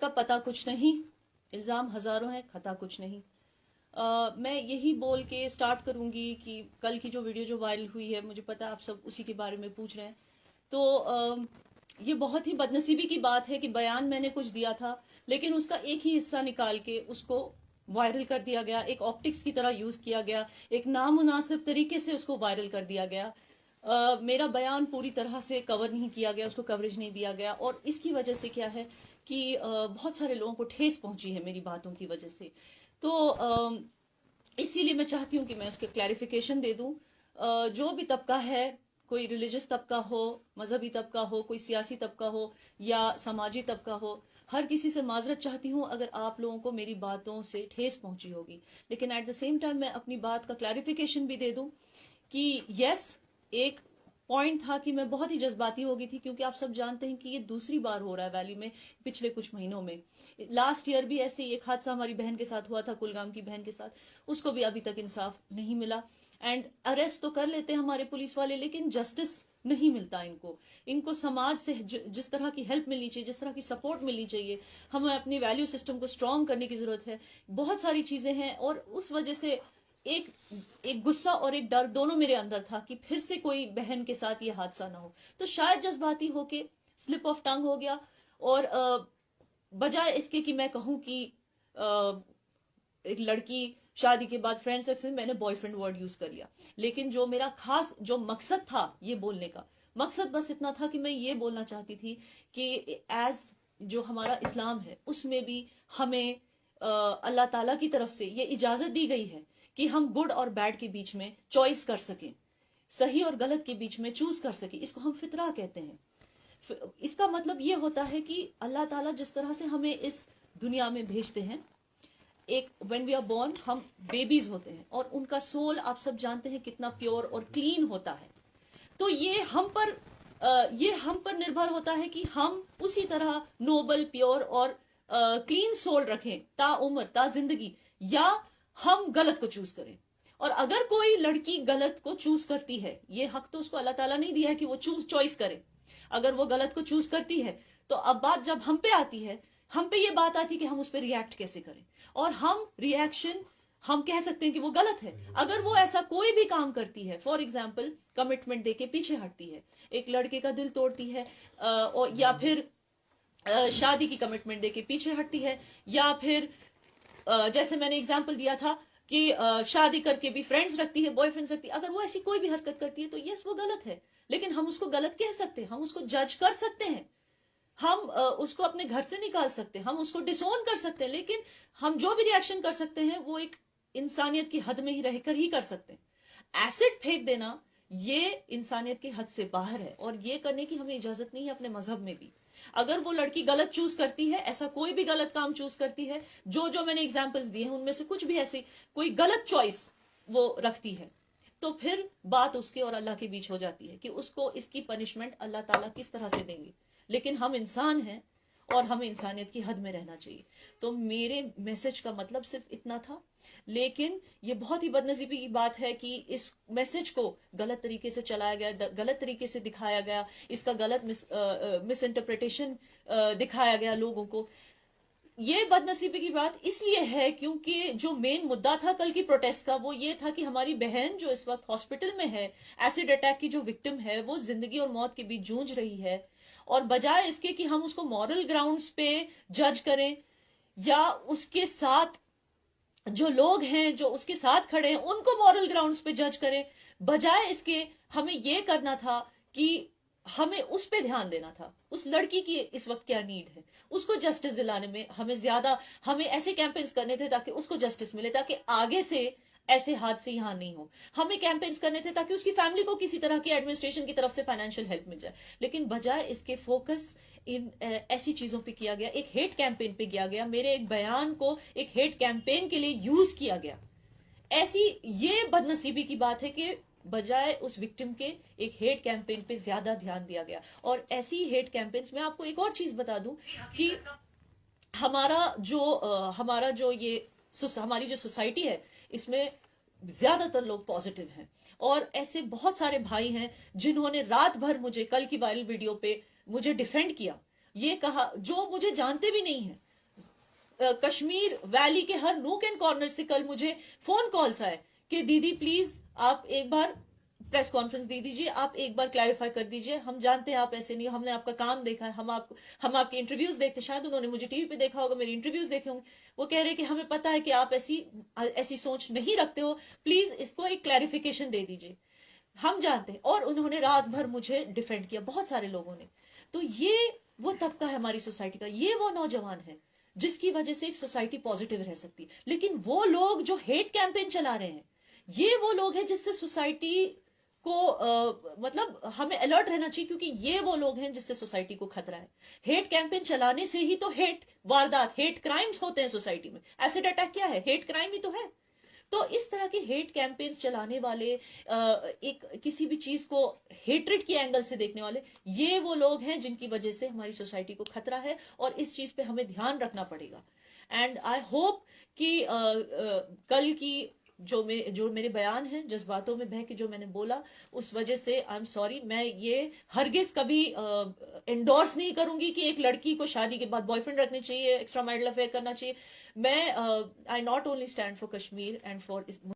का पता कुछ नहीं, इल्ज़ाम हज़ारों हैं, खता कुछ नहीं। मैं यही बोल के स्टार्ट करूंगी कि कल की जो वीडियो जो वायरल हुई है, मुझे पता है आप सब उसी के बारे में पूछ रहे हैं, तो ये बहुत ही बदनसीबी की बात है कि बयान मैंने कुछ दिया था, लेकिन उसका एक ही हिस्सा निकाल के उसको वायरल कर दिया गया, एक ऑप्टिक्स की तरह यूज किया गया, एक नामुनासिब तरीके से उसको वायरल कर दिया गया। मेरा बयान पूरी तरह से कवर नहीं किया गया, उसको कवरेज नहीं दिया गया, और इसकी वजह से क्या है कि बहुत सारे लोगों को ठेस पहुंची है मेरी बातों की वजह से। तो इसीलिए मैं चाहती हूँ कि मैं उसके क्लैरिफिकेशन दे दूं। जो भी तबका है, कोई रिलीजियस तबका हो, मजहबी तबका हो, कोई सियासी तबका हो या समाजी तबका हो, हर किसी से माजरत चाहती हूँ अगर आप लोगों को मेरी बातों से ठेस पहुंची होगी। लेकिन एट द सेम टाइम मैं अपनी बात का क्लैरिफिकेशन भी दे दूं कि यस, एक पॉइंट था कि मैं बहुत ही जज्बाती हो गई थी, क्योंकि आप सब जानते हैं कि ये दूसरी बार हो रहा है वैली में पिछले कुछ महीनों में। लास्ट ईयर भी ऐसे ही एक हादसा हमारी बहन के साथ हुआ था, कुलगाम की बहन के साथ, उसको भी अभी तक इंसाफ नहीं मिला। एंड अरेस्ट तो कर लेते हैं हमारे पुलिस वाले, लेकिन जस्टिस नहीं मिलता इनको। इनको समाज से जिस तरह की हेल्प मिलनी चाहिए, जिस तरह की सपोर्ट मिलनी चाहिए, हमें अपनी वैल्यू सिस्टम को स्ट्रांग करने की जरूरत है। बहुत सारी चीजें हैं, और उस वजह से एक एक गुस्सा और एक डर दोनों मेरे अंदर था कि फिर से कोई बहन के साथ ये हादसा ना हो। तो शायद जज्बाती होके स्लिप ऑफ टंग हो गया, और बजाय इसके कि मैं कहूं कि एक लड़की शादी के बाद फ्रेंड सेक्स में, मैंने बॉयफ्रेंड वर्ड यूज कर लिया। लेकिन जो मेरा खास जो मकसद था ये बोलने का, मकसद बस इतना था कि मैं ये बोलना चाहती थी कि एज जो हमारा इस्लाम है उसमें भी हमें अल्लाह ताला की तरफ से ये इजाजत दी गई है कि हम गुड और बैड के बीच में चॉइस कर सकें, सही और गलत के बीच में चूज कर सकें। इसको हम फितरा कहते हैं। इसका मतलब ये होता है कि अल्लाह ताला जिस तरह से हमें इस दुनिया में भेजते हैं, एक व्हेन वी आर बोर्न हम बेबीज होते हैं, और उनका सोल आप सब जानते हैं कितना प्योर और क्लीन होता है। तो ये हम पर निर्भर होता है कि हम उसी तरह नोबल, प्योर और क्लीन सोल रखें ता उम्र, ता जिंदगी, या हम गलत को चूज करें। और अगर कोई लड़की गलत को चूज करती है, ये हक तो उसको अल्लाह ताला नहीं दिया है कि वो चॉइस करे। अगर वो गलत को चूज करती है, तो अब बात जब हम पे आती है, हम पे ये बात आती है कि हम उस पर रिएक्ट कैसे करें। और हम कह सकते हैं कि वो गलत है अगर वो ऐसा कोई भी काम करती है। फॉर एग्जाम्पल, कमिटमेंट देके पीछे हटती है, एक लड़के का दिल तोड़ती है, और या फिर शादी की कमिटमेंट देके पीछे हटती है, या फिर जैसे मैंने एग्जाम्पल दिया था कि शादी करके भी फ्रेंड्स रखती है, बॉयफ्रेंड्स रखती है। अगर वो ऐसी कोई भी हरकत करती है तो यस, वो गलत है, लेकिन हम उसको गलत कह सकते हैं, हम उसको जज कर सकते हैं, हम उसको अपने घर से निकाल सकते हैं, हम उसको डिसोन कर सकते हैं, लेकिन हम जो भी रिएक्शन कर सकते हैं वो एक इंसानियत की हद में ही रहकर ही कर सकते हैं। एसिड फेंक देना ये इंसानियत की हद से बाहर है, और ये करने की हमें इजाजत नहीं है अपने मजहब में भी। अगर वो लड़की गलत चूज करती है, ऐसा कोई भी गलत काम चूज करती है, जो मैंने एग्जाम्पल्स दिए हैं उनमें से कुछ भी ऐसी कोई गलत चॉइस वो रखती है, तो फिर बात उसके और अल्लाह के बीच हो जाती है कि उसको इसकी पनिशमेंट अल्लाह ताला किस तरह से देंगे। लेकिन हम इंसान हैं और हमें इंसानियत की हद में रहना चाहिए। तो मेरे मैसेज का मतलब सिर्फ इतना था, लेकिन ये बहुत ही बदनसीबी की बात है कि इस मैसेज को गलत तरीके से चलाया गया, गलत तरीके से दिखाया गया, इसका गलत मिस इंटरप्रिटेशन दिखाया गया लोगों को। ये बदनसीबी की बात इसलिए है क्योंकि जो मेन मुद्दा था कल की प्रोटेस्ट का, वो ये था कि हमारी बहन जो इस वक्त हॉस्पिटल में है, एसिड अटैक की जो विक्टिम है, वो जिंदगी और मौत के बीच जूझ रही है, और बजाय इसके कि हम उसको मॉरल ग्राउंड्स पे जज करें, या उसके साथ जो लोग हैं जो उसके साथ खड़े हैं उनको मॉरल ग्राउंड्स पे जज करें, बजाय इसके हमें ये करना था कि हमें उस पे ध्यान देना था, उस लड़की की इस वक्त क्या नीड है, उसको जस्टिस दिलाने में हमें ऐसे कैंपेन्स करने थे ताकि उसको जस्टिस मिले, ताकि आगे से ऐसे हादसे यहां नहीं हो। हमें कैंपेन्स करने थे ताकि उसकी फैमिली को किसी तरह की एडमिनिस्ट्रेशन की तरफ से फाइनेंशियल हेल्प मिल जाए। लेकिन बजाय इसके फोकस इन ऐसी चीजों पे किया गया, एक हेट कैंपेन पे किया गया, मेरे एक बयान को एक हेट कैंपेन के लिए यूज किया गया। ऐसी ये बदनसीबी की बात है कि बजाय उस विक्टिम के एक हेट कैंपेन पे ज्यादा ध्यान दिया गया। और ऐसी हेट कैंपेन्स में आपको एक और चीज बता दूं कि हमारी जो सोसाइटी है, इसमें ज्यादातर लोग पॉजिटिव हैं, और ऐसे बहुत सारे भाई हैं जिन्होंने रात भर मुझे कल की वायरल वीडियो पे मुझे डिफेंड किया, ये कहा, जो मुझे जानते भी नहीं है, کشمیر ویلی کے ہر نوک اینڈ کارنر سے کل مجھے فون کالز آئے کہ دیدی پلیز آپ ایک بار پریس کانفرنس دے دیجیے, آپ ایک بار کلیریفائی کر دیجیے, ہم جانتے ہیں آپ ایسے نہیں, ہم نے آپ کا کام دیکھا ہے, ہم آپ کے انٹرویوز دیکھتے ہیں, شاید انہوں نے مجھے ٹی وی پہ دیکھا ہوگا, میری انٹرویوز دیکھے ہوں گے, وہ کہہ رہے کہ ہمیں پتا ہے کہ آپ ایسی سوچ نہیں رکھتے ہو, پلیز اس کو ایک کلیریفیکیشن دے دیجیے, ہم جانتے ہیں. اور انہوں نے رات بھر مجھے ڈیفینڈ کیا, بہت سارے لوگوں نے. تو یہ وہ طبقہ ہے ہماری سوسائٹی کا, یہ وہ نوجوان ہے جس کی وجہ سے ایک سوسائٹی پازیٹیو رہ سکتی. لیکن وہ لوگ جو ہیٹ کیمپین چلا رہے ہیں, یہ وہ لوگ ہیں جس سے سوسائٹی کو مطلب ہمیں الرٹ رہنا چاہیے, کیونکہ یہ وہ لوگ ہیں جس سے سوسائٹی کو خطرہ ہے. ہیٹ کیمپین چلانے سے ہی تو ہیٹ واردات, ہیٹ کرائمز ہوتے ہیں سوسائٹی میں. ایسڈ اٹیک کیا ہے؟ ہیٹ کرائم ہی تو ہے. تو اس طرح کے ہیٹ کیمپینز چلانے والے, ایک کسی بھی چیز کو ہیٹریڈ کی اینگل سے دیکھنے والے, یہ وہ لوگ ہیں جن کی وجہ سے ہماری سوسائٹی کو خطرہ ہے, اور اس چیز پہ ہمیں دھیان رکھنا پڑے گا. اینڈ آئی ہوپ کہ کل کی جو میرے بیان ہیں, جذباتوں میں بہ کے جو میں نے بولا, اس وجہ سے آئی ایم سوری. میں یہ ہرگز کبھی انڈورس نہیں کروں گی کہ ایک لڑکی کو شادی کے بعد بوائے فرینڈ رکھنی چاہیے, ایکسٹرا میرٹل افیئر کرنا چاہیے. میں I not only stand for Kashmir and for